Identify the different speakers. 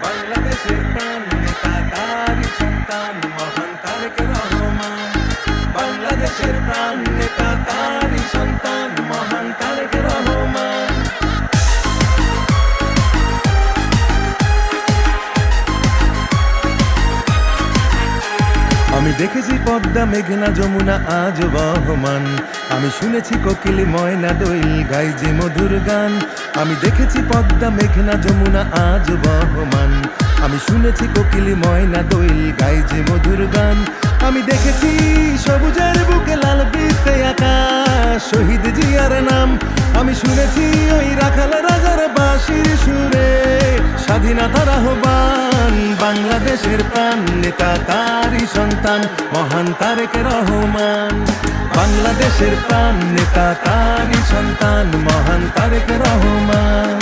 Speaker 1: বাংলাদেশের প্রাণ নেতা তারই সন্তান মহান তারেক রহমান। বাংলাদেশের প্রাণ নেতা তারই সন্তান মহান তারেক রহমান। আমি দেখেছি পদ্মা মেঘনা যমুনা আজ বহমান, আমি শুনেছি কোকিল ময়না দোয়েল গাই যে মধুর গান। আমি দেখেছি পদ্মা মেঘনা যমুনা আজ বহমান, আমি শুনেছি কোকিল ময়না দোয়েল গাই যে মধুর গান। আমি দেখেছি সবুজের বুকে লাল বৃত্তে আকাশ শহীদ জিয়ার নাম। আমি শুনেছি ওই রাখাল রাজার বাঁশির সুরে স্বাধীনতার আহ্বান। বাংলাদেশের প্রাণ নেতা তারই সন্তান মহান তারেক রহমান। বাংলাদেশের প্রাণ নেতা তারই সন্তান মহান তারেক রহমান।